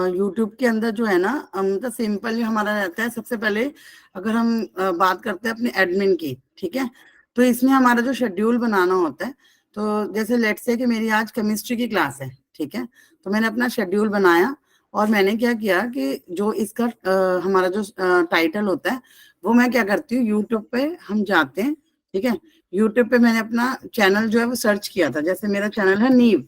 YouTube के अंदर जो है ना, मतलब सिंपल हमारा रहता है। सबसे पहले अगर हम बात करते हैं अपने एडमिन की, ठीक है, तो इसमें हमारा जो शेड्यूल बनाना होता है, तो जैसे लेट्स से कि मेरी आज केमिस्ट्री की क्लास है, ठीक है, तो मैंने अपना शेड्यूल बनाया और मैंने क्या किया कि जो इसका हमारा जो टाइटल होता है वो मैं क्या करती हूँ, यूट्यूब पे हम जाते हैं, ठीक है, यूट्यूब पे मैंने अपना चैनल जो है वो सर्च किया था। जैसे मेरा चैनल है नीव,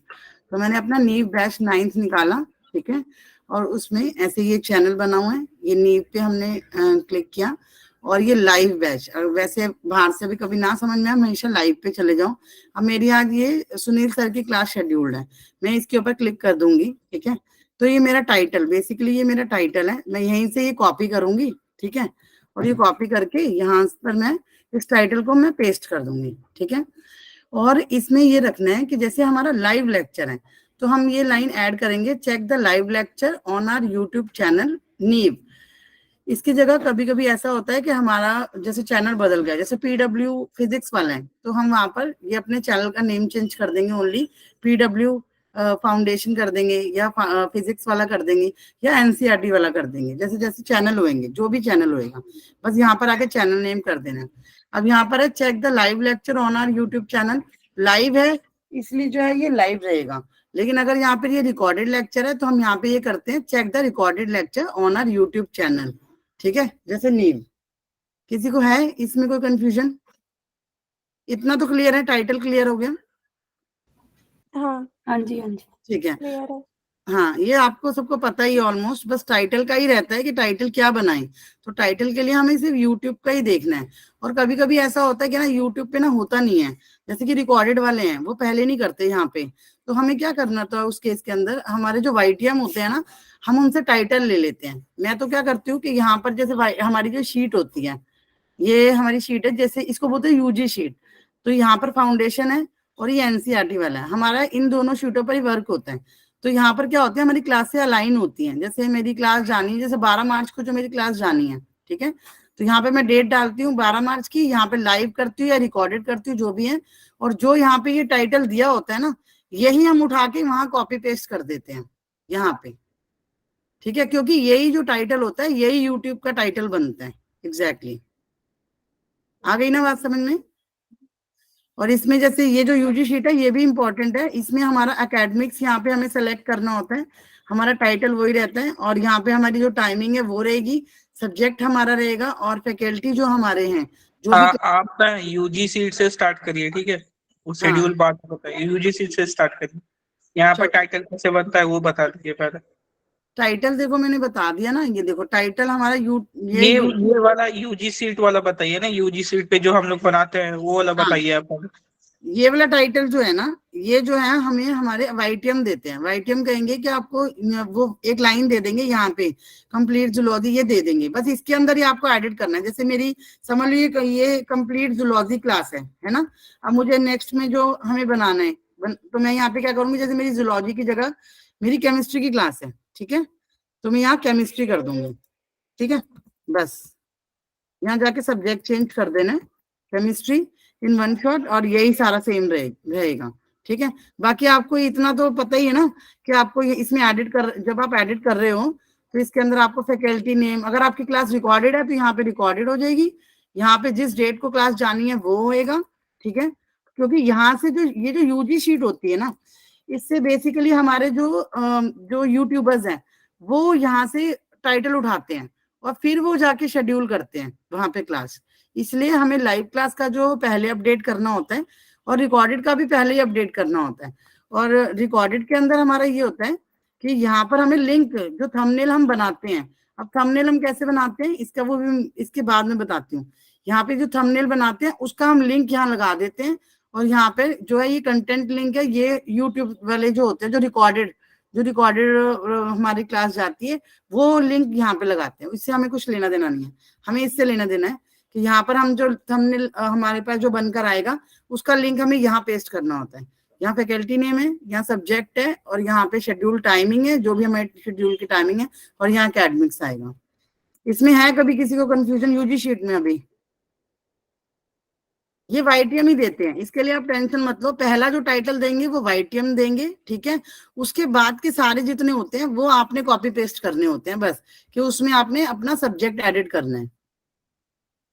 तो मैंने अपना नीव बैच 9th निकाला, ठीक है, और उसमें ऐसे ये चैनल बना हुआ है, ये नीव पे हमने क्लिक किया और ये लाइव बैच। और वैसे बाहर से भी कभी ना समझ में आए, हमेशा लाइव पे चले जाओ। अब मेरी आज ये सुनील सर की क्लास शेड्यूल्ड है, मैं इसके ऊपर क्लिक कर दूंगी, ठीक है, तो ये मेरा टाइटल, बेसिकली ये मेरा टाइटल है, मैं यहीं से ये कॉपी करूंगी, ठीक है, और ये कॉपी करके यहाँ पर मैं इस टाइटल को मैं पेस्ट कर दूंगी, ठीक है। और इसमें ये रखना है कि जैसे हमारा लाइव लेक्चर है, तो हम ये लाइन ऐड करेंगे, check the live lecture on our YouTube channel Neev. इसकी जगह कभी कभी ऐसा होता है कि हमारा जैसे चैनल बदल गया, जैसे पीडब्ल्यू फिजिक्स वाला है, तो हम वहां पर ये अपने चैनल का नेम चेंज कर देंगे, ओनली पीडब्ल्यू फाउंडेशन कर देंगे, या फिजिक्स वाला कर देंगे, या एनसीईआरटी वाला कर देंगे, जैसे जैसे चैनल होंगे, जो भी चैनल होएगा, बस यहाँ पर आके चैनल नेम कर देना है। अब यहाँ पर है check the live lecture on our YouTube channel, live है इसलिए जो है ये लाइव रहेगा, लेकिन अगर यहाँ पर ये रिकॉर्डेड लेक्चर है तो हम यहाँ पे ये करते हैं check the recorded lecture on our YouTube channel, ठीक है, जैसे नीव। किसी को है इसमें कोई कंफ्यूजन? इतना तो क्लियर है, टाइटल क्लियर हो गया? हाँ हाँ जी, हाँ जी, ठीक है। क्लियर है। हाँ, ये आपको सबको पता ही ऑलमोस्ट, बस टाइटल का ही रहता है कि टाइटल क्या बनाए। तो टाइटल के लिए हमें सिर्फ यूट्यूब का ही देखना है। और कभी कभी ऐसा होता है कि ना यूट्यूब पे ना होता नहीं है, जैसे कि रिकॉर्डेड वाले हैं वो पहले नहीं करते यहाँ पे, तो हमें क्या करना था उस केस के अंदर, हमारे जो वाईटीएम होते हैं ना, हम उनसे टाइटल ले लेते हैं। मैं तो क्या करती हूँ कि यहाँ पर जैसे हमारी जो शीट होती है, ये हमारी शीट है, जैसे इसको बोलते हैं यूजी शीट, तो यहाँ पर फाउंडेशन है और ये एनसीईआरटी वाला है, हमारा इन दोनों शीटों पर ही वर्क होता है। तो यहाँ पर क्या होता है, हमारी क्लास से अलाइन होती है, जैसे मेरी क्लास जानी है, जैसे 12 मार्च को जो मेरी क्लास जानी है, ठीक है, तो यहाँ पे मैं डेट डालती हूँ 12 मार्च की, यहाँ पे लाइव करती हूँ या रिकॉर्डेड करती हूँ, जो भी है, और जो यहाँ पे ये टाइटल दिया होता है ना, यही हम उठा के वहां कॉपी पेस्ट कर देते हैं यहाँ पे, ठीक है, क्योंकि यही जो टाइटल होता है यही यूट्यूब का टाइटल बनता है। एग्जैक्टली आ गई ना बात समझ में? और इसमें जैसे ये जो यूजी शीट है ये भी इंपॉर्टेंट है, इसमें हमारा एकेडमिक्स यहाँ पे हमें सेलेक्ट करना होता है, हमारा टाइटल वही रहता है, और यहाँ पे हमारी जो टाइमिंग है वो रहेगी, सब्जेक्ट हमारा रहेगा, और फैकल्टी जो हमारे हैं जो भी आप ना यूजी सीट से स्टार्ट करिए, ठीक है, वो हाँ शेड्यूल बाद में बताइए, यूजी सीट से स्टार्ट करिए। यहाँ पर चलो, टाइटल कैसे बनता है वो बता दीजिए पहले। टाइटल देखो मैंने बता दिया ना, ये देखो टाइटल हमारा ये वाला यूजी सीट वाला बताइए ना, यूजी सीट पे जो हम लोग बनाते हैं वो वाला हाँ, बताइए आप। ये वाला टाइटल जो है ना, ये जो है हमें हमारे वाईटीएम देते हैं, वाईटीएम कहेंगे कि आपको वो एक लाइन दे देंगे यहाँ पे, कंप्लीट जूलॉजी ये दे देंगे, बस इसके अंदर ही आपको एडिट करना है। जैसे मेरी समझ लीजिए ये कंप्लीट जूलॉजी क्लास है ना, अब मुझे नेक्स्ट में जो हमें बनाना है तो मैं यहाँ पे क्या करूंगी, जैसे मेरी जूलॉजी की जगह मेरी केमिस्ट्री की क्लास है, ठीक है, तो मैं यहाँ केमिस्ट्री कर दूंगी, ठीक है, बस यहाँ जाके सब्जेक्ट चेंज कर देना है, केमिस्ट्री इन वन शॉट, और यही सारा सेम रहेगा, ठीक है। बाकी आपको इतना तो पता ही है ना कि आपको इसमें एडिट कर, जब आप एडिट कर रहे हो तो इसके अंदर आपको फैकल्टी नेम, अगर आपकी क्लास रिकॉर्डेड है तो यहाँ पे रिकॉर्डेड हो जाएगी, यहाँ पे जिस डेट को क्लास जानी है वो होएगा, ठीक है, क्योंकि यहाँ से जो ये जो यूजी शीट होती है ना, इससे बेसिकली हमारे जो यूट्यूबर्स हैं वो यहाँ से टाइटल उठाते हैं और फिर वो जाके शेड्यूल करते हैं वहां पे क्लास, इसलिए हमें लाइव क्लास का जो पहले अपडेट करना होता है और रिकॉर्डेड का भी पहले ही अपडेट करना होता है। और रिकॉर्डेड के अंदर हमारा ये होता है कि यहाँ पर हमें लिंक, जो थंबनेल हम बनाते हैं, अब थंबनेल हम कैसे बनाते हैं इसका वो भी इसके बाद में बताती हूँ। यहाँ पे जो थंबनेल बनाते हैं उसका हम लिंक यहाँ लगा देते हैं, और यहाँ पे जो है ये कंटेंट लिंक है, ये यूट्यूब वाले जो होते हैं जो रिकॉर्डेड हमारी क्लास जाती है वो लिंक यहाँ पे लगाते हैं, इससे हमें कुछ लेना देना नहीं है। हमें इससे लेना देना है कि यहाँ पर हम जो थंबनेल हमारे पास जो बनकर आएगा उसका लिंक हमें यहाँ पेस्ट करना होता है। यहाँ फैकल्टी नेम है, यहाँ सब्जेक्ट है, और यहाँ पे शेड्यूल टाइमिंग है, जो भी हमारे शेड्यूल की टाइमिंग है, और यहाँ एकेडमिक्स आएगा। इसमें है कभी किसी को कंफ्यूजन यूजी शीट में? अभी ये YTM ही देते हैं, इसके लिए आप टेंशन मत लो। पहला जो टाइटल देंगे वो YTM देंगे, ठीक है। उसके बाद के सारे जितने होते हैं वो आपने कॉपी पेस्ट करने होते हैं बस, कि उसमें आपने अपना सब्जेक्ट एडिट करना है।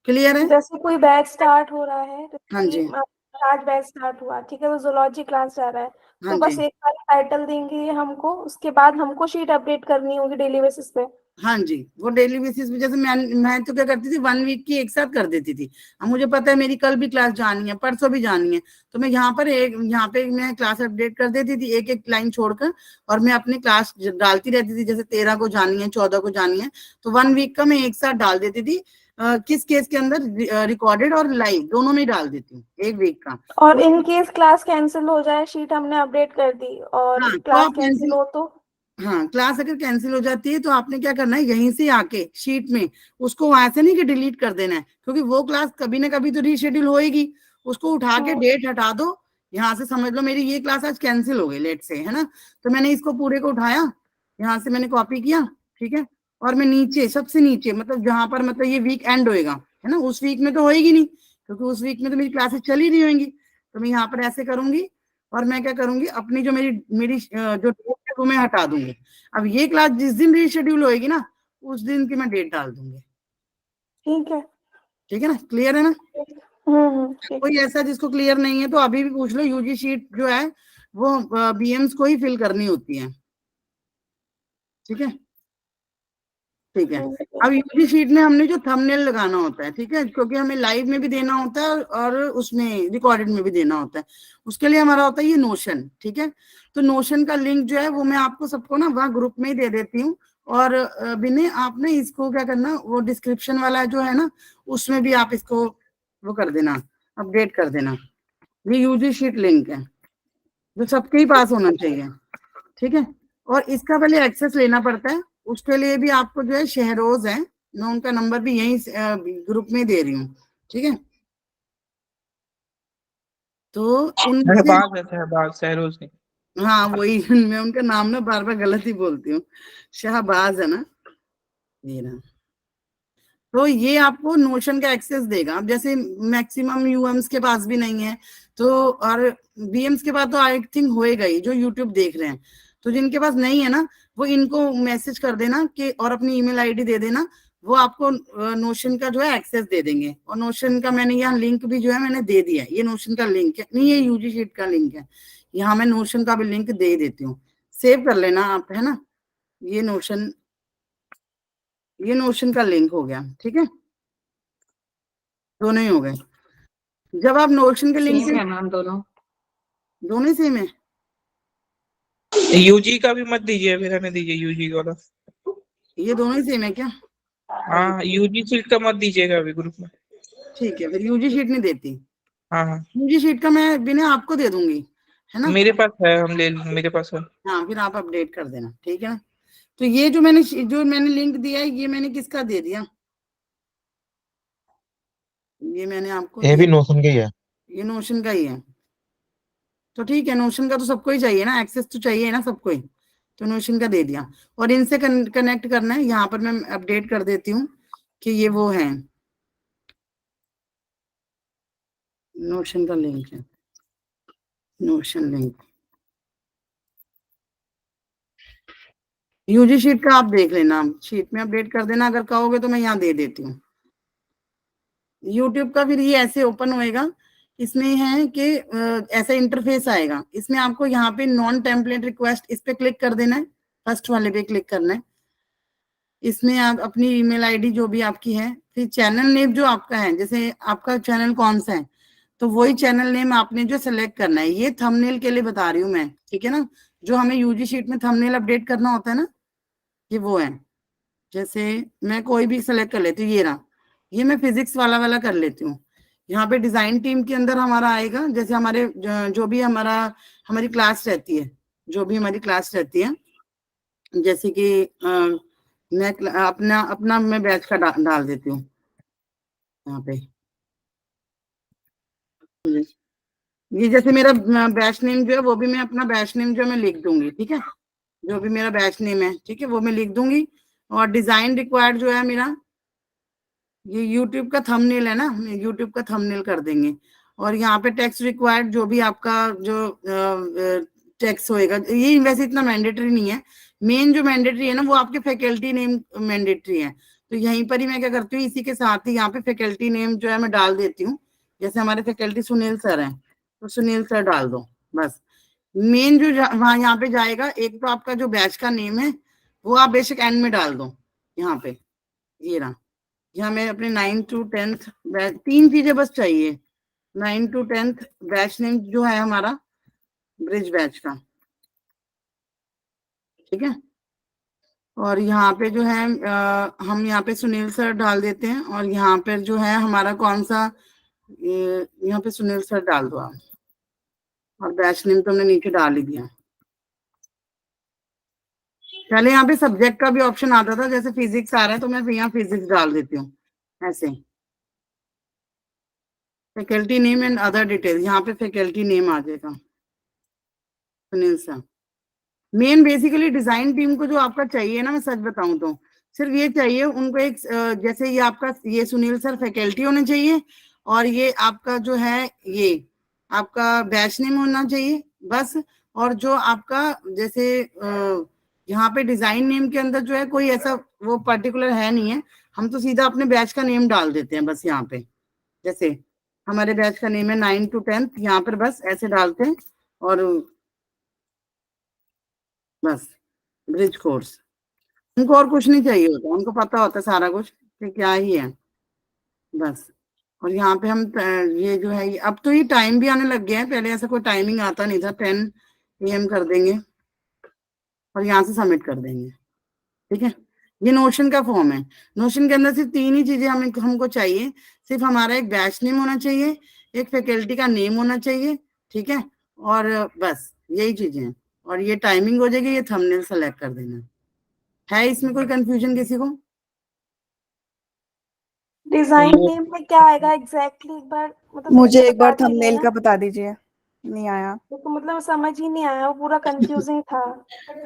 क्लियर है? जैसे कोई बैच स्टार्ट हो रहा है, हाँ जैसे जी, कि आज बैच स्टार्ट हुआ, ठीक है, तो जूलॉजी क्लास जा रहा है, हाँ तो जी, बस एक बार टाइटल देंगे हमको, उसके बाद हमको शीट अपडेट करनी होगी डेली बेसिस पे। हाँ जी। वो डेली बेसिस पे, जैसे मैं तो क्या करती थी, 1 वीक की एक साथ कर देती थी। अब मुझे पता है मेरी कल भी क्लास जानी है, परसों भी जानी है, तो मैं यहाँ पे मैं क्लास अपडेट कर देती थी एक एक लाइन छोड़कर, और मैं अपनी क्लास डालती रहती थी। जैसे 13 को जानी है, 14 को जानी है, तो 1 वीक का मैं एक साथ डाल देती थी। किस केस के अंदर, रिकॉर्डेड और लाइव दोनों में ही डाल देती हूँ, एक वीक का। और तो इन केस क्लास कैंसिल हो जाए, शीट हमने अपडेट कर दी और हाँ, तो क्लास आप कैंसिल कैंसिल, हो तो? हाँ, क्लास अगर कैंसिल हो जाती है तो आपने क्या करना है, यहीं से आके शीट में उसको वहां से नहीं कि डिलीट कर देना है, क्योंकि वो क्लास कभी ना कभी तो रीशेड्यूल होएगी। उसको उठा के हम्म। डेट हटा दो। यहाँ से समझ लो मेरी ये क्लास आज कैंसिल हो गई, लेट से, है ना। तो मैंने इसको पूरे को उठाया, यहाँ से मैंने कॉपी किया, ठीक है। और मैं नीचे, सबसे नीचे, मतलब जहां पर मतलब ये वीक एंड होएगा, है ना, उस वीक में तो होएगी नहीं, क्योंकि उस वीक में तो मेरी क्लासेस चल ही रही होंगी। तो मैं यहाँ पर ऐसे करूंगी, और मैं क्या करूंगी, अपनी जो मेरी मेरी जो डेट है वो मैं हटा दूंगी। अब ये क्लास जिस दिन रीशेड्यूल होएगी ना, उस दिन की मैं डेट डाल दूंगी। ठीक है। ठीक है ना, क्लियर है ना? ठीक कोई है। ऐसा जिसको क्लियर नहीं है तो अभी भी पूछ लो। यूजी शीट जो है वो BMs को ही फिल करनी होती है। ठीक है, ठीक है। अब ठीक है। यूजी शीट में हमने जो थंबनेल लगाना होता है, ठीक है, क्योंकि हमें लाइव में भी देना होता है और उसमें रिकॉर्डेड में भी देना होता है। उसके लिए हमारा होता है ये नोशन, ठीक है। तो नोशन का लिंक जो है वो मैं आपको सबको ना वहाँ ग्रुप में ही दे देती हूँ। और बिने आप ना इसको क्या करना, वो डिस्क्रिप्शन वाला जो है ना, उसमें भी आप इसको वो कर देना, अपडेट कर देना। ये यूजी शीट लिंक है जो सबके ही पास होना चाहिए, ठीक है। और इसका पहले एक्सेस लेना पड़ता है, उसके लिए भी आपको जो है शहरोज है, मैं उनका नंबर भी यही ग्रुप में दे रही हूँ, ठीक है। तो उनसे, शहबाज है, शहबाज, शहरोज नहीं। हाँ वही मैं उनका नाम ना बार बार गलत ही बोलती हूँ। शाहबाज है ना, ये ना। तो ये आपको नोशन का एक्सेस देगा। अब जैसे मैक्सिमम यूएम्स के पास भी नहीं है, तो और बीएम्स के पास तो आई थिंक होएगा ही, जो यूट्यूब देख रहे हैं। तो जिनके पास नहीं है ना, वो इनको मैसेज कर देना कि, और अपनी ईमेल आईडी दे देना, वो आपको नोशन का जो है एक्सेस दे देंगे। और नोशन का मैंने यहाँ लिंक भी जो है मैंने दे दिया है। ये नोशन का लिंक है, नहीं ये यूजी शीट का लिंक है। यहाँ मैं नोशन का भी लिंक दे देती हूँ, सेव कर लेना आप, है ना। ये नोशन, ये नोशन का लिंक हो गया, ठीक है। दोनों ही हो गए। जब आप नोशन के लिंक सेम से, है मैम दोनों। दोनों ही सेम है। यूजी का भी मत दीजिए, फिर हमें दीजिए यूजी वाला। ये दोनों ही सेम है क्या? हाँ, यूजी सीट का मत दीजिएगा अभी ग्रुप में। ठीक है, फिर यूजी शीट नहीं देती। हाँ हाँ, यूजी शीट का मैं बिना आपको दे दूंगी, है ना। मेरे पास है, हम ले, मेरे पास है। हाँ, फिर आप अपडेट कर देना, ठीक है ना। तो ये जो मैंने लिंक दिया है, ये मैंने किसका दे दिया, ये मैंने आपको ये दिया, भी नोशन का ही है। ये नोशन का ही है। तो ठीक है, नोशन का तो सबको ही चाहिए ना, एक्सेस तो चाहिए ना सबको ही। तो नोशन का दे दिया। और इनसे कनेक्ट करना है, यहाँ पर मैं अपडेट कर देती हूँ कि ये वो है, नोशन का लिंक है, नोशन लिंक। यूजी शीट का आप देख लेना, शीट में अपडेट कर देना, अगर कहोगे तो मैं यहाँ दे देती हूँ। यूट्यूब का फिर ये ऐसे ओपन होएगा, इसमें है कि ऐसा इंटरफेस आएगा, इसमें आपको यहाँ पे नॉन टेम्पलेट रिक्वेस्ट, इस पे क्लिक कर देना है, फर्स्ट वाले पे क्लिक करना है। इसमें आप अपनी ईमेल आईडी जो भी आपकी है, फिर चैनल नेम जो आपका है, जैसे आपका चैनल कौन सा है, तो वही चैनल नेम आपने जो सेलेक्ट करना है। ये थंबनेल के लिए बता रही हूँ मैं, ठीक है ना। जो हमें यूजी शीट में थंबनेल अपडेट करना होता है ना, ये वो है। जैसे मैं कोई भी सेलेक्ट कर लेती हूँ, ये रहा, ये मैं फिजिक्स वाला वाला कर लेती हूँ। यहाँ पे डिजाइन टीम के अंदर हमारा आएगा, जैसे हमारे जो भी हमारी क्लास रहती है, जो भी हमारी क्लास रहती है, जैसे कि मैं अपना अपना मैं बैच का डाल देती हूँ यहाँ पे। ये जैसे मेरा बैच नेम जो है वो भी मैं अपना बैच नेम जो मैं लिख दूंगी, ठीक है। जो भी मेरा बैच नेम है, ठीक है, वो मैं लिख दूंगी। और डिजाइन रिक्वायर्ड जो है मेरा, ये यूट्यूब का थंबनेल है ना, यूट्यूब का थंबनेल कर देंगे। और यहाँ पे टेक्स्ट रिक्वायर्ड जो भी आपका जो टेक्स्ट होएगा, ये वैसे इतना मैंडेटरी नहीं है। मेन जो मैंडेटरी है ना वो आपके फैकल्टी नेम मैंडेटरी है। तो यहीं पर ही मैं क्या करती हूँ, इसी के साथ ही यहाँ पे फैकल्टी नेम जो है मैं डाल देती हूँ। जैसे हमारे फैकल्टी सुनील सर हैं, तो सुनील सर डाल दो बस। मेन जो वहां यहाँ पे जाएगा, एक तो आपका जो बैच का नेम है वो आप बेशक एंड में डाल दो। यहाँ पे ये रहा, यहाँ मैं अपने 9 to 10th बैच, 3 चीजें बस चाहिए। 9 to 10th बैच नेम जो है हमारा ब्रिज बैच का, ठीक है। और यहाँ पे जो है हम यहाँ पे सुनील सर डाल देते हैं। और यहाँ पे जो है हमारा कौन सा, यहाँ पे सुनील सर डाल दो आप। और बैच नेम तो हमने नीचे डाल ही दिया। पहले यहाँ पे सब्जेक्ट का भी ऑप्शन आता था, जैसे फिजिक्स आ रहा है तो मैं यहाँ फिजिक्स डाल देती हूँ ऐसे। Faculty name and other detail, यहाँ पे फैकल्टी नेम आ जाएगा Sunil sir. Main basically design team को जो आपका चाहिए ना, मैं सच बताऊं तो सिर्फ ये चाहिए उनको, एक जैसे ये आपका ये सुनील सर फैकल्टी होने चाहिए, और ये आपका जो है ये आपका बैच नेम होना चाहिए बस। और जो आपका जैसे यहाँ पे डिजाइन नेम के अंदर जो है कोई ऐसा वो पर्टिकुलर है नहीं है, हम तो सीधा अपने बैच का नेम डाल देते हैं बस। यहाँ पे जैसे हमारे बैच का नेम है 9 to 10th, यहाँ पर बस ऐसे डालते हैं और बस ब्रिज कोर्स। उनको और कुछ नहीं चाहिए होता, उनको पता होता है सारा कुछ कि क्या ही है बस। और यहाँ पे हम ये जो है अब तो ये टाइम भी आने लग गया है, पहले ऐसा कोई टाइमिंग आता नहीं था। 10 AM कर देंगे और यहाँ से सबमिट कर देंगे, ठीक है। ये नोशन का फॉर्म है। नोशन के अंदर सिर्फ 3 ही चीजें हमको चाहिए। सिर्फ हमारा एक बैच नेम होना चाहिए, एक फैकल्टी का नेम होना चाहिए, ठीक है, और बस यही चीजें हैं। और ये टाइमिंग हो जाएगी, ये थंबनेल सेलेक्ट कर देना है। इसमें कोई कंफ्यूजन किसी को? डिजाइन नेम में क्या आएगा एग्जैक्टली एक बार मतलब मुझे बता एक बार दीजिए थंबनेल ना। का बता दीजिए, नहीं आया। तो मतलब समझ ही नहीं आया, वो पूरा कंफ्यूजिंग था।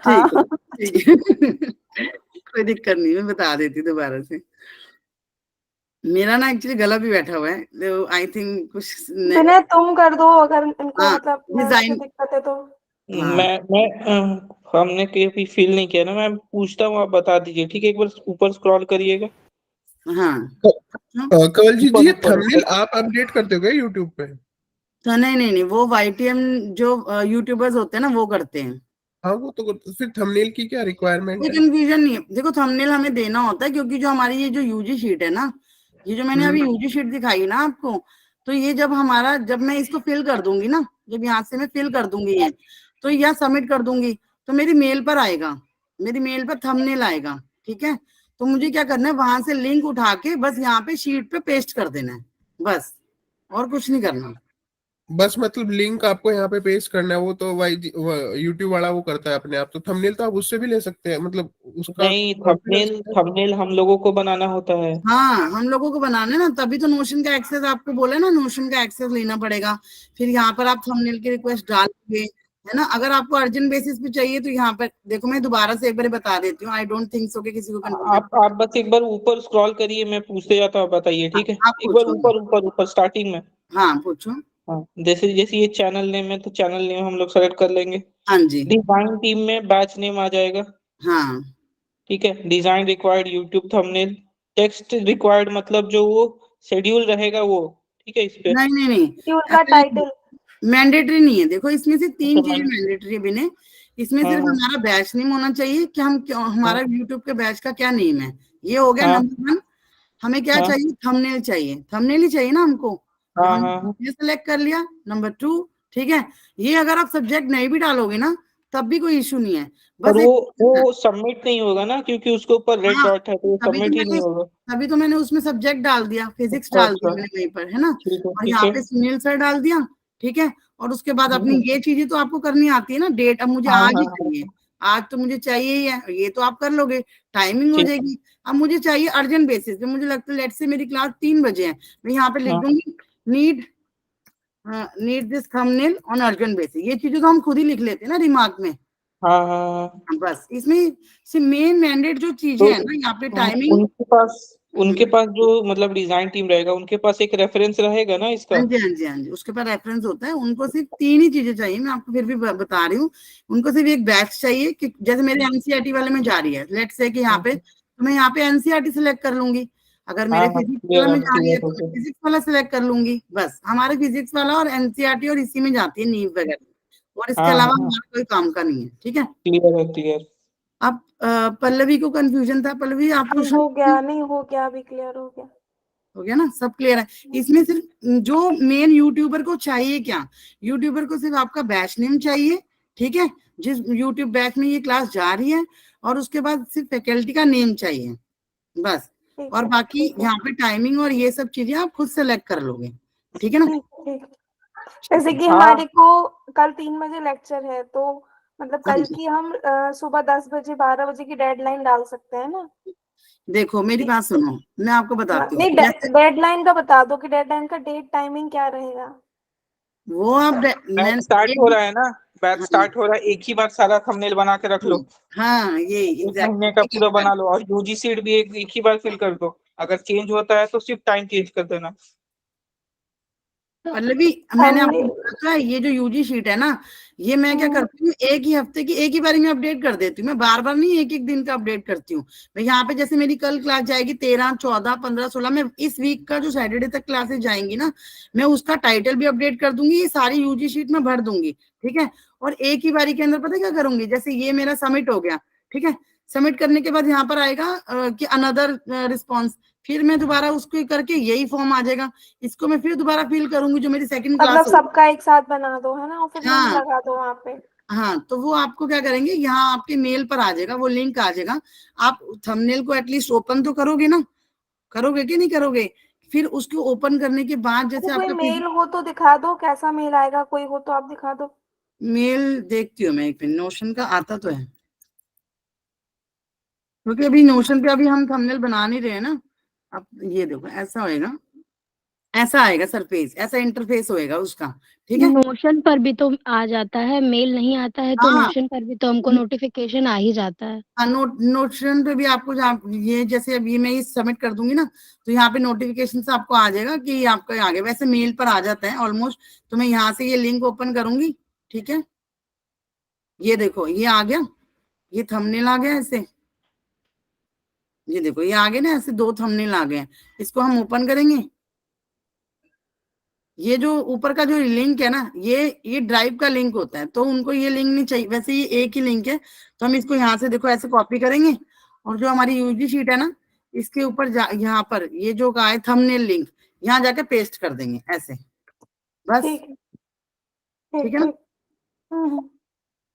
हाँ ठीक है कोई दिक्कत नहीं, मैं बता देती दोबारा से। मेरा ना एक्चुअली गला भी बैठा हुआ है, तो आई थिंक कुछ विनय तुम कर दो अगर इनको हाँ, मतलब डिजाइन दिक्कत है तो। हाँ मैं हमने कभी फील नहीं किया ना, मैं पूछता हूँ, आप बता दीजिए, ठीक है। एक बार ऊपर स्क्रॉल करिएगा। हाँ। कवल जी, ऊपर ये ऊपर थंबनेल ऊपर। आप अपडेट करते हो क्या यूट्यूब पे? तो नहीं, वो YTM जो यूट्यूबर्स होते हैं ना वो करते हैं। हाँ, वो तो फिर थंबनेल की क्या रिक्वायरमेंट कोई है? कंफ्यूजन नहीं है। देखो थंबनेल हमें देना होता है क्योंकि जो हमारी ये जो यूजी शीट है ना, ये जो मैंने अभी यूजी शीट दिखाई ना आपको, तो ये जब मैं इसको फिल कर दूंगी ना, जब यहाँ से मैं फिल कर दूंगी ये, तो यहाँ सबमिट कर दूंगी तो मेरी मेल पर आएगा, मेरी मेल पर थंबनेल आएगा, ठीक है। तो मुझे क्या करना है, वहां से लिंक उठा के बस यहाँ पे शीट पे पेस्ट कर देना है बस, और कुछ नहीं करना। बस मतलब लिंक आपको यहाँ पे पेस्ट करना है, वो तो वाई यूट्यूब वाला वो करता है अपने आप। तो थंबनेल तो आप उससे भी ले सकते हैं, मतलब उसका नहीं, थंबनेल हम लोगों को बनाना होता है। हाँ, हम लोगों को बनाना है ना, तभी तो नोशन का एक्सेस आपको बोला ना, नोशन का एक्सेस लेना पड़ेगा। फिर यहाँ पर आप थंबनेल की रिक्वेस्ट डालोगे, है ना। अगर आपको अर्जेंट बेसिस पे चाहिए तो यहाँ पर देखो, मैं दोबारा से एक बार बता देती हूँ। आई डोंट थिंक सो कि किसी को कंफ्यूजन। आप बस एक बार ऊपर स्क्रॉल करिए, मैं पूछते जाता हूँ, बताइए, ठीक है। आप एक बार पूछो। ऊपर ऊपर ऊपर स्टार्टिंग में। हाँ पूछो। हाँ, जैसे जैसे ये चैनल नेम है तो चैनल नेम हम लोग सेलेक्ट कर लेंगे। हाँ जी। डिजाइन टीम में बैच नेम आ जाएगा, हाँ ठीक है। Design required YouTube thumbnail. Text required मतलब जो वो शेड्यूल रहेगा वो, ठीक है। इस पे नहीं शेड्यूल का टाइटल मैंडेटरी नहीं है। देखो इसमें से 3 अच्छा, चीजें मैंडेटरी है बिने। इसमें हाँ सिर्फ हाँ हमारा बैच नेम होना चाहिए कि हम हमारा यूट्यूब के बैच का क्या नेम है, ये हो गया हाँ नंबर 1। हमें क्या हाँ चाहिए, थंबनेल चाहिए, थंबनेल ही चाहिए ना हमको, जो हाँ हम हाँ ये सेलेक्ट कर लिया। नंबर 2, ठीक है। ये अगर आप सब्जेक्ट नहीं भी डालोगे ना तब भी कोई इशू नहीं है, पर बस एक वो सबमिट नहीं होगा ना, क्योंकि उसके ऊपर रेड हाँ, डॉट है, तो वो सबमिट ही नहीं होगा। तभी तो मैंने उसमें सब्जेक्ट डाल दिया, फिजिक्स अच्छा डाल अच्छा, दिया मैंने वहीं पर, है ना। ठीक है और ठीक यहाँ है। पे सुनील सर डाल दिया, ठीक है। और उसके बाद अपनी हम्म, ये चीजें तो आपको करनी आती है ना, डेट अब मुझे हाँ आज हाँ ही हाँ, चाहिए, आज तो मुझे चाहिए ही है, ये तो आप कर लोगे, टाइमिंग हो ठीक। जाएगी। अब मुझे चाहिए अर्जेंट बेसिस पे, मुझे लगता है लेट से मेरी क्लास 3 बजे है, मैं यहाँ पे लिख हाँ दूंगी need need this thumbnail on urgent basis. ये चीजें तो हम खुद ही लिख लेते हैं ना दिमाग में, हाँ हाँ हाँ। बस इसमें से मेन मैंडेट जो चीजें तो है ना, यहाँ पे हाँ, टाइमिंग। उनके पास जो मतलब डिजाइन टीम रहेगा, उनके पास एक रेफरेंस रहेगा ना इसका। हाँ जी, हाँ जी, हाँ जी, उसके पास रेफरेंस होता है। उनको सिर्फ 3 ही चीजें चाहिए, मैं आपको फिर भी बता रही हूँ। उनको सिर्फ एक बैच चाहिए कि जैसे मेरे एनसीईआरटी वाले में जा रही है, लेट्स से कि यहाँ पे तो मैं यहाँ पे एनसीईआरटी सिलेक्ट कर लूंगी। अगर हाँ मेरे हाँ, फिजिक्स क्लियर वाला है में जा रही है क्लियर तो हो मैं गया। फिजिक्स वाला सिलेक्ट कर लूंगी। बस हमारे फिजिक्स वाला और एनसीईआरटी और इसी में जाती है नीव वगैरह, और इसके हाँ अलावा हाँ, हमारा कोई काम का नहीं है। ठीक है। क्लियर है क्लियर। अब पल्लवी को कंफ्यूजन था। पल्लवी आप अब क्वेश्चन हो गया, नहीं हो गया, अभी क्लियर हो गया। हो गया ना, सब क्लियर है। इसमें सिर्फ जो मेन यूट्यूबर को चाहिए क्या, यूट्यूबर को सिर्फ आपका बैच नेम चाहिए। ठीक है, जिस यूट्यूब बैच में ये क्लास जा रही है, और उसके बाद सिर्फ फैकल्टी का नेम चाहिए बस। ठीक और है, बाकी ठीक है, यहाँ पे टाइमिंग और ये सब चीजें आप खुद सेलेक्ट कर लोगे। ठीक है ना। ठीक है, ठीक है। जैसे कि हाँ हमारे को कल 3 बजे लेक्चर है, तो मतलब हाँ कल जी, की हम सुबह 10 बजे 12 बजे की डेडलाइन डाल सकते हैं ना? देखो मेरी बात सुनो, मैं आपको बताती हूँ नहीं, जैसे डेडलाइन का बता दो कि डेडलाइन का डेट टाइमिंग क्या रहेगा। वो आप बैच मैं स्टार्ट हो रहा है ना, बैच हाँ, स्टार्ट हो रहा है, एक ही बार सारा थंबनेल बना के रख लो। हाँ ये एक महीने का एग्जैक्टली। पूरा बना लो, और यूजी सीट भी एक ही बार फिल कर दो। अगर चेंज होता है तो सिर्फ टाइम चेंज कर देना। पल्लवी, मैंने हमने आपको बोला था ये जो यूजी शीट है ना, ये मैं क्या करती हूँ, एक ही हफ्ते की एक ही बारी में अपडेट कर देती हूँ। मैं बार बार नहीं एक एक दिन का अपडेट करती हूँ। मैं यहाँ पे जैसे मेरी कल क्लास जाएगी 13, 14, 15, 16 में, इस वीक का जो सैटरडे तक क्लासेस जाएंगी ना, मैं उसका टाइटल भी अपडेट कर दूंगी, ये सारी यूजी शीट में भर दूंगी। ठीक है। और एक ही बारी के अंदर पता है क्या करूंगी, जैसे ये मेरा सबमिट हो गया, ठीक है, सबमिट करने के बाद यहाँ पर आएगा कि अनदर रिस्पॉन्स, फिर मैं दोबारा उसको करके यही फॉर्म आ जाएगा, इसको मैं फिर दोबारा फिल करूंगी जो मेरी सेकंड क्लास मतलब होगी। सबका एक साथ बना दो, है ना, और फिर लिंक हाँ लगा दो वहां पे। हाँ, तो वो आपको क्या करेंगे, यहाँ आपके मेल पर आ जाएगा, वो लिंक आ जाएगा। आप थंबनेल को एटलीस्ट ओपन तो करोगे ना, करोगे कि नहीं करोगे। फिर उसको ओपन करने के बाद अरे जैसे कोई आपका मेल हो तो दिखा दो, कैसा मेल आएगा, कोई हो तो आप दिखा दो। मेल देखती हूँ मैं, एक मिनट, नोशन का आता तो है, क्योंकि अभी नोशन पे अभी हम थंबनेल बना नहीं रहे हैं ना। अब ये देखो ऐसा होएगा, ऐसा आएगा सरफेस, ऐसा इंटरफेस होएगा उसका। ठीक है। नोशन पर भी तो आ जाता है, मेल नहीं आता है तो हाँ, नोशन पर भी तो हमको नोटिफिकेशन आ ही जाता है। नोटिफिकेशन पे भी आपको ये जैसे अभी मैं ये सबमिट कर दूंगी ना, तो यहाँ पे नोटिफिकेशन से आपको आ जाएगा कि आपका आ गया। वैसे मेल पर आ जाता है ऑलमोस्ट। तो मैं यहाँ से ये लिंक ओपन करूंगी। ठीक है, ये देखो ये आ गया, ये थंबनेल आ गया ऐसे, ये देखो ये आ गए ना, ऐसे 2 थंबनेल आ गए हैं। इसको हम ओपन करेंगे। ये जो ऊपर का जो लिंक है ना, ये ड्राइव का लिंक होता है, तो उनको ये लिंक नहीं चाहिए, वैसे ये एक ही लिंक है। तो हम इसको यहाँ से देखो ऐसे कॉपी करेंगे, और जो हमारी यूजी शीट है ना, इसके ऊपर यहाँ पर ये जो का है थंबनेल लिंक, यहाँ जाके पेस्ट कर देंगे ऐसे, बस। ठीक है, ठीक ठीक है ना। ठीक। हम्म।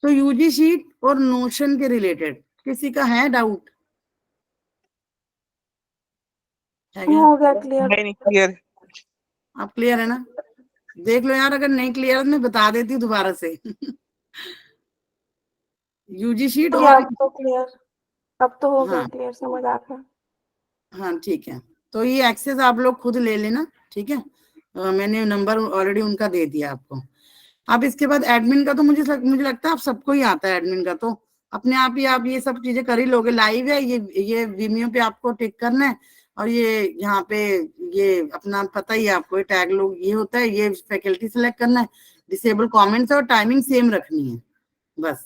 तो यूजी शीट और नोशन के रिलेटेड किसी का है डाउट, है क्या। हो गया क्लियर। नहीं नहीं, क्लियर। आप क्लियर है ना। देख लो यार, अगर नहीं क्लियर है तो मैं बता देती हूँ दोबारा से। यूजी शीट हो गया, और अब तो क्लियर, अब तो हो गया हाँ क्लियर, समझ आ गया। हाँ, ठीक है। तो ये एक्सेस आप लोग खुद ले लेना। ठीक है, मैंने नंबर ऑलरेडी उनका दे दिया आपको। अब इसके बाद एडमिन का तो मुझे लगता है आप सबको ही आता है। एडमिन का तो अपने आप ही आप ये सब चीजें कर ही लोगे। लाइव है ये विमियो पे आपको टिक करना है, और ये यहाँ पे ये अपना पता ही है आपको, ये टैग लोग ये होता है, ये फैकल्टी सेलेक्ट करना है, डिसेबल कमेंट्स और टाइमिंग सेम रखनी है बस।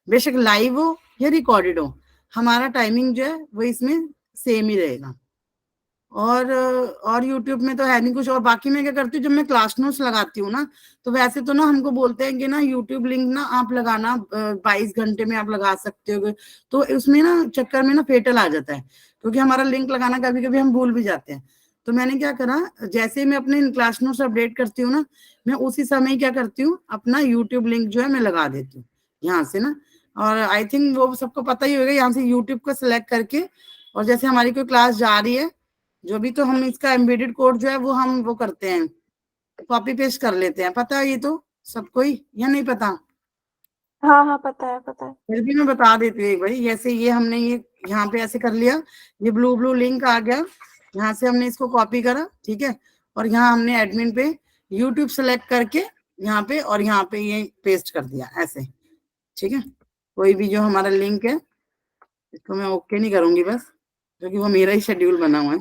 बेशक लाइव हो या रिकॉर्डेड हो, हमारा टाइमिंग जो है वो इसमें सेम ही रहेगा। और यूट्यूब में तो है नहीं कुछ। और बाकी मैं क्या करती हूँ, जब मैं क्लास नोट्स लगाती हूँ ना, तो वैसे तो ना हमको बोलते हैं कि ना यूट्यूब लिंक ना आप लगाना 22 घंटे में आप लगा सकते हो, तो उसमें ना चक्कर में ना फेटल आ जाता है, क्योंकि हमारा लिंक लगाना कभी कभी हम भूल भी जाते हैं। तो मैंने क्या करा, जैसे ही मैं अपने क्लास नोट्स अपडेट करती हूँ ना, मैं उसी समय क्या करती हूँ, अपना यूट्यूब लिंक जो है मैं लगा देती हूँ यहाँ से ना। और आई थिंक वो सबको पता ही होगा, यहाँ से यूट्यूब को सिलेक्ट करके, और जैसे हमारी कोई क्लास जा रही है, जो भी, तो हम इसका एम्बेडेड कोड जो है वो हम वो करते हैं, कॉपी पेस्ट कर लेते हैं। पता है ये तो सबको ही, या नहीं पता। हाँ हाँ, पता है, पता है। फिर भी मैं बता देती हूँ एक बारी। जैसे ये हमने ये यहाँ पे ऐसे कर लिया, ये ब्लू ब्लू लिंक आ गया, यहाँ से हमने इसको कॉपी करा, ठीक है, और यहाँ हमने एडमिन पे यूट्यूब सेलेक्ट करके यहाँ पे, और यहाँ पे ये पेस्ट कर दिया ऐसे। ठीक है, कोई भी जो हमारा लिंक है इसको मैं ओके नहीं करूंगी बस, क्योंकि वो मेरा ही शेड्यूल बना हुआ है।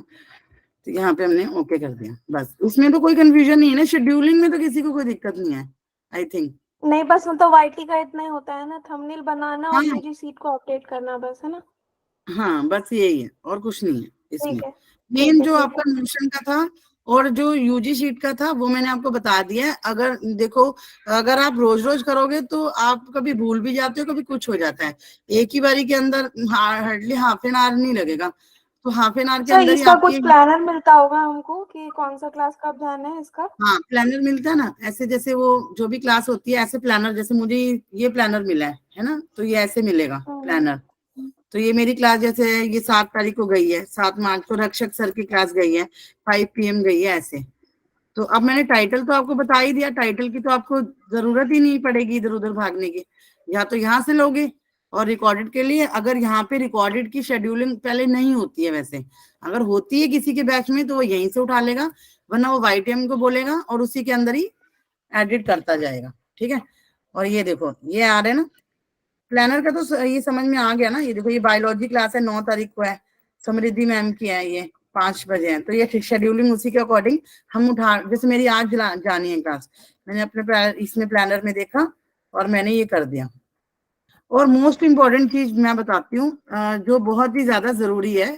तो यहाँ पे हमने ओके कर दिया, बस उसमें तो कोई कंफ्यूजन नहीं है ना, शेड्यूलिंग में तो किसी को कोई दिक्कत नहीं है आई थिंक। नहीं, बस मतलब वाईटी का इतना ही होता है ना, थंबनेल बनाना और हाँ यूजी सीट को अपडेट करना, बस, है ना? हाँ बस यही है और कुछ नहीं है इसमें। ठीक है, मेन ठीक है, जो ठीक आपका नोशन का था और जो यूजी शीट का था वो मैंने आपको बता दिया है। अगर देखो, अगर आप रोज रोज करोगे तो आप कभी भूल भी जाते हो, कभी कुछ हो जाता है। एक ही बारी के अंदर हार्डली हाफ एन आवर नहीं लगेगा, तो हाफ एन आवर के सर, अंदर ही इसका आपकी कुछ प्लानर मिलता होगा हमको कि कौन सा क्लास कब जाना है इसका? हाँ प्लानर मिलता है ना, ऐसे जैसे वो जो भी क्लास होती है ऐसे प्लानर, जैसे मुझे ये प्लानर मिला है ना, तो ये ऐसे मिलेगा हम्म, प्लानर। तो ये मेरी क्लास जैसे है, ये 7 तारीख को गई है, 7 मार्च को रक्षक सर की क्लास गई है, 5 PM गई है ऐसे। तो अब मैंने टाइटल तो आपको बता ही दिया, टाइटल की तो आपको जरूरत ही नहीं पड़ेगी इधर उधर भागने की, या तो यहाँ से लोगे। और रिकॉर्डेड के लिए, अगर यहाँ पे रिकॉर्डेड की शेड्यूलिंग पहले नहीं होती है, वैसे अगर होती है किसी के बैच में तो वो यहीं से उठा लेगा, वरना वो YTM को बोलेगा और उसी के अंदर ही एडिट करता जाएगा, ठीक है। और ये देखो ये आ रहे हैं ना प्लानर का, तो ये समझ में आ गया ना। ये देखो ये बायोलॉजी क्लास है, 9 तारीख को है, समृद्धि मैम की है, ये 5 बजे है, तो ये शेड्यूलिंग उसी के अकॉर्डिंग हम उठा, जैसे मेरी आज जानी है क्लास, मैंने अपने इसमें प्लानर में देखा और मैंने ये कर दिया। और मोस्ट इम्पॉर्टेंट चीज मैं बताती हूँ, जो बहुत ही ज्यादा जरूरी है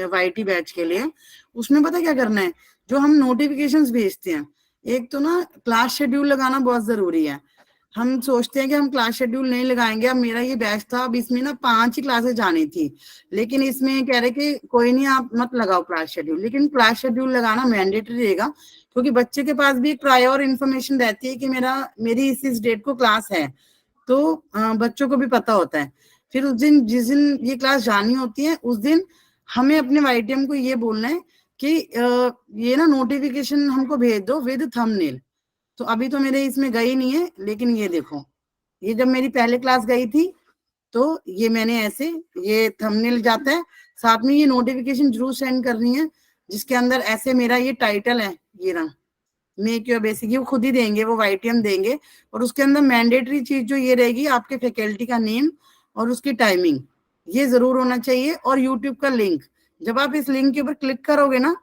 YT बैच के लिए, उसमें पता क्या करना है, जो हम नोटिफिकेशंस भेजते हैं, एक तो ना क्लास शेड्यूल लगाना बहुत जरूरी है। हम सोचते हैं कि हम क्लास शेड्यूल नहीं लगाएंगे, अब मेरा ये बैच था, अब इसमें ना 5 ही क्लासेस जानी थी, लेकिन इसमें कह रहे कि कोई नहीं आप मत लगाओ क्लास शेड्यूल, लेकिन क्लास शेड्यूल लगाना मैंडेटरी रहेगा, क्योंकि बच्चे के पास भी एक प्रायर इन्फॉर्मेशन रहती है कि मेरी इस डेट को क्लास है, तो बच्चों को भी पता होता है। फिर उस दिन जिस दिन ये क्लास जानी होती है उस दिन हमें अपने YTM को ये बोलना है कि ये ना नोटिफिकेशन हमको भेज दो विद थंबनेल। तो अभी तो मेरे इसमें गई नहीं है, लेकिन ये देखो, ये जब मेरी पहले क्लास गई थी तो ये मैंने ऐसे, ये थंबनेल जाता है, साथ में ये नोटिफिकेशन जरूर सेंड करनी है, जिसके अंदर ऐसे मेरा ये टाइटल है, ये रहा मेक योर बेसिक, ये खुद ही देंगे, वो YTM देंगे। और उसके अंदर मैंडेटरी चीज जो ये रहेगी, आपके फैकल्टी का नेम और उसकी टाइमिंग, ये जरूर होना चाहिए, और यूट्यूब का लिंक। जब आप इस लिंक के ऊपर क्लिक करोगे ना,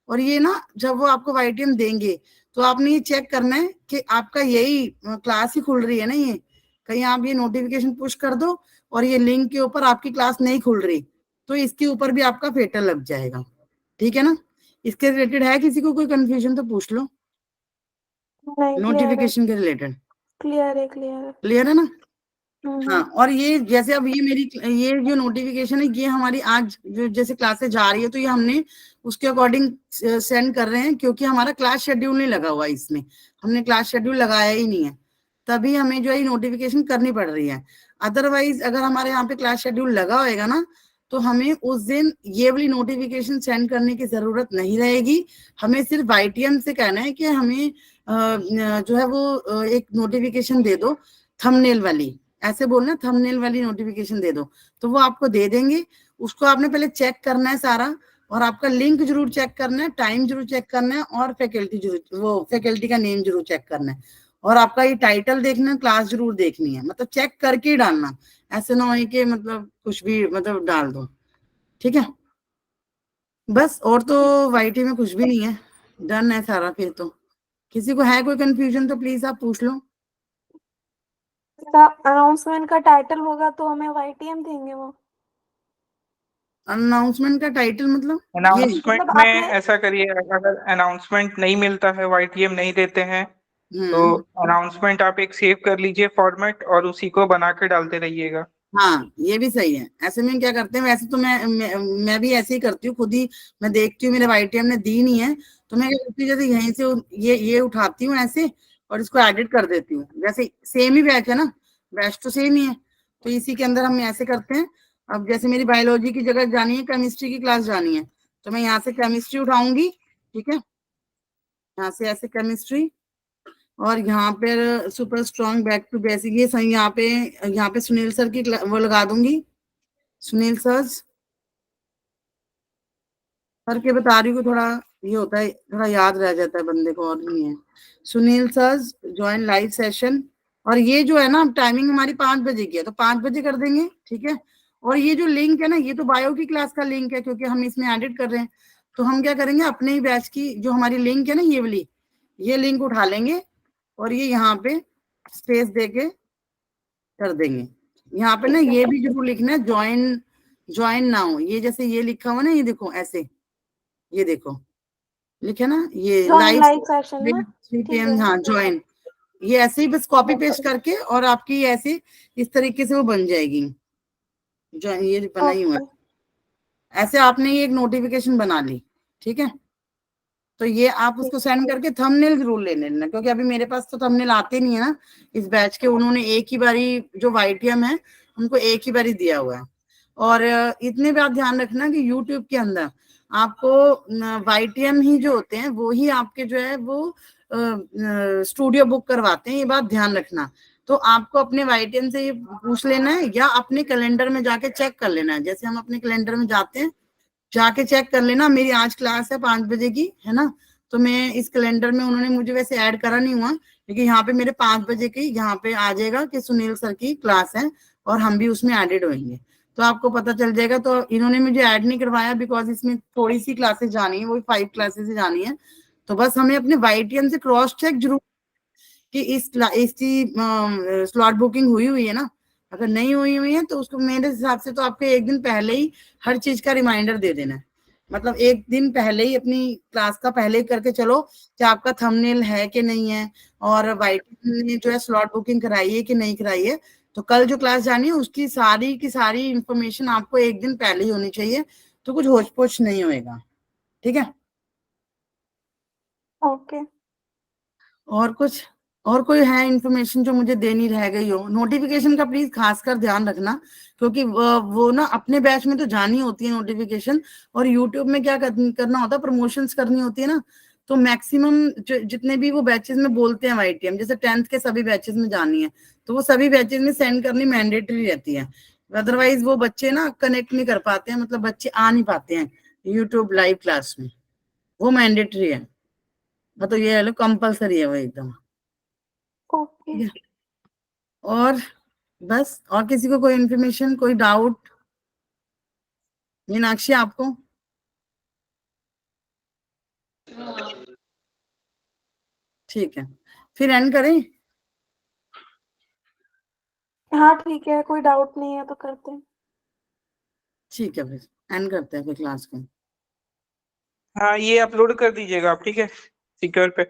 और ये ना जब वो आपको YTM देंगे, तो आपने ये चेक करना है कि आपका यही क्लास ही खुल रही है ना, ये कहीं आप ये नोटिफिकेशन पुश कर दो और ये लिंक के ऊपर आपकी क्लास नहीं खुल रही, तो इसके ऊपर भी आपका फेटर लग जाएगा, ठीक है ना। इसके रिलेटेड है किसी को कोई कंफ्यूजन तो पूछ लो, नहीं, क्लियर है, नोटिफिकेशन के रिलेटेड। क्लियर है, क्लियर है। क्लियर है ना। हाँ, हम्म। और ये जैसे अब ये जो नोटिफिकेशन है, ये हमारी आज जो जैसे क्लासेस जा रही है, तो ये हमने उसके अकॉर्डिंग सेंड कर रहे हैं, क्योंकि हमारा क्लास शेड्यूल नहीं लगा हुआ इसमें, हमने क्लास शेड्यूल लगाया ही नहीं है, तभी हमें जो है नोटिफिकेशन करनी पड़ रही है। अदरवाइज अगर हमारे यहाँ पे क्लास शेड्यूल लगा होएगा ना, तो हमें उस दिन ये वाली नोटिफिकेशन सेंड करने की जरूरत नहीं रहेगी। हमें सिर्फ YTM से कहना है कि हमें जो है वो एक नोटिफिकेशन दे दो थंबनेल वाली, ऐसे बोलना थंबनेल वाली नोटिफिकेशन दे दो, तो वो आपको दे देंगे। उसको आपने पहले चेक करना है सारा, और आपका लिंक जरूर चेक करना है, टाइम जरूर चेक करना है, और फैकल्टी जरूर, वो फैकल्टी का नेम जरूर चेक करना है, और आपका ये टाइटल देखना है, क्लास जरूर देखनी है, मतलब चेक करके ही डालना, ऐसे ना हो कि मतलब कुछ भी मतलब डाल दो, ठीक है। बस, और तो YT में कुछ भी नहीं है, डन है सारा। फिर तो किसी को है कोई कंफ्यूजन तो प्लीज आप पूछ लो। इसका अनाउंसमेंट का टाइटल होगा तो हमें YTM देंगे वो? अनाउंसमेंट का टाइटल मतलब ये अनाउंसमेंट मतलब में आपने ऐसा करिए, अगर अनाउंसमेंट नहीं मिलता है, YTM नहीं देते हैं, तो अनाउंसमेंट आप एक सेव कर लीजिए फॉर्मेट और उसी को बना के डालते रहिएगा। हाँ ये भी सही है। ऐसे में क्या करते हैं, वैसे तो मैं भी ऐसे ही करती हूँ खुद ही, मैं देखती हूँ मेरे YTM ने दी नहीं है, तो मैं क्या करती हूँ, जैसे यहीं से ये उठाती हूँ ऐसे, और इसको एडिट कर देती हूँ, जैसे सेम ही बैच है ना, बैच तो सेम ही है, तो इसी के अंदर हम ऐसे करते हैं। अब जैसे मेरी बायोलॉजी की जगह जानी है, केमिस्ट्री की क्लास जानी है, तो मैं यहाँ से केमिस्ट्री उठाऊंगी, ठीक है, यहाँ से ऐसे केमिस्ट्री, और यहाँ पर super strong back to basic, ये सही, यहाँ पे सुनील सर की वो लगा दूंगी, सुनील सर के बता रही हूँ, थोड़ा ये होता है, थोड़ा याद रह जाता है बंदे को, और नहीं है। Sunil sir join live session और ये जो है ना टाइमिंग हमारी 5 बजे की है, तो 5 बजे कर देंगे, ठीक है। और ये जो लिंक है ना, ये तो बायो की क्लास का लिंक है, क्योंकि हम इसमें एडिट कर रहे हैं। तो हम क्या करेंगे, अपने ही बैच की जो हमारी लिंक है ना, ये वाली, ये लिंक उठा लेंगे और ये यहाँ पे स्पेस देके कर देंगे। यहाँ पे ना ये भी जरूर लिखना है, ज्वाइन नाउ। ये जैसे ये लिखा हुआ ना, ये देखो ऐसे, ये देखो लिखे ना, ये जॉइन लाइव लाइव सेशन ना, 3 ठीक PM, है। हाँ ज्वाइन। ये ऐसे ही बस कॉपी पेस्ट करके और आपकी ऐसे इस तरीके से वो बन जाएगी। जो ये बना ही हुआ है। ओके ऐसे आपने ये एक नोटिफिकेशन बना ली, ठीक है। तो ये आप उसको सेंड करके थंबनेल जरूर ले लेना, क्योंकि अभी मेरे पास तो थंबनेल आते नहीं है ना इस बैच के। उन्होंने एक ही बारी, जो YTM है उनको एक ही बारी दिया हुआ है। और इतने बात ध्यान रखना कि YouTube के अंदर आपको YTM ही जो होते हैं वो ही आपके जो है वो स्टूडियो बुक करवाते हैं, ये बात ध्यान रखना। तो आपको अपने YTM से ये पूछ लेना है या अपने कैलेंडर में जाके चेक कर लेना है। जैसे हम अपने कैलेंडर में जाते हैं, जाके चेक कर लेना, मेरी आज क्लास है 5 बजे की, है ना। तो मैं इस कैलेंडर में, उन्होंने मुझे वैसे ऐड करा नहीं हुआ, लेकिन यहाँ पे मेरे 5 बजे की यहाँ पे आ जाएगा कि सुनील सर की क्लास है और हम भी उसमें एडेड होंगे, तो आपको पता चल जाएगा। तो इन्होंने मुझे ऐड नहीं करवाया, बिकॉज इसमें थोड़ी सी क्लासेस जानी है, वो 5 क्लासेस ही जानी है। तो बस हमें अपने YTM से क्रॉस चेक जरूर कि इसकी स्लॉट बुकिंग हुई है ना। अगर नहीं हुई है तो उसको मेरे हिसाब से तो आपको एक दिन पहले ही हर चीज का रिमाइंडर दे देना है। मतलब एक दिन पहले ही अपनी क्लास का पहले ही करके चलो कि आपका थंबनेल है कि नहीं है, और YTM ने जो है स्लॉट बुकिंग कराई है कि नहीं कराई है। तो कल जो क्लास जानी है उसकी सारी की सारी इंफॉर्मेशन आपको एक दिन पहले ही होनी चाहिए, तो कुछ होच पोच नहीं होएगा, ठीक है। ओके और कुछ, और कोई है इंफॉर्मेशन जो मुझे देनी रह गई हो? नोटिफिकेशन का प्लीज खासकर ध्यान रखना, क्योंकि वो ना अपने बैच में तो जानी होती है नोटिफिकेशन, और यूट्यूब में क्या करना होता है, प्रमोशंस करनी होती है ना। तो मैक्सिमम जितने भी वो बैचेस में बोलते हैं YTM, जैसे 10th के सभी बैचेस में जानी है, तो वो सभी बैचेस में सेंड करनी मैंडेटरी रहती है। अदरवाइज वो बच्चे ना कनेक्ट नहीं कर पाते हैं, मतलब बच्चे आ नहीं पाते हैं यूट्यूब लाइव क्लास में, वो मैंडेटरी है। मतलब ये है, कंपल्सरी है वो एकदम, ओके। ठीक है। और बस, और किसी को कोई इन्फॉर्मेशन, कोई डाउट? मीनाक्षी आपको? ठीक है, फिर एंड करें? हाँ ठीक है, कोई डाउट नहीं है तो करते हैं। ठीक है, फिर एंड करते हैं फिर क्लास को। हाँ, ये अपलोड कर दीजिएगा आप, ठीक है, सिक्योर पे।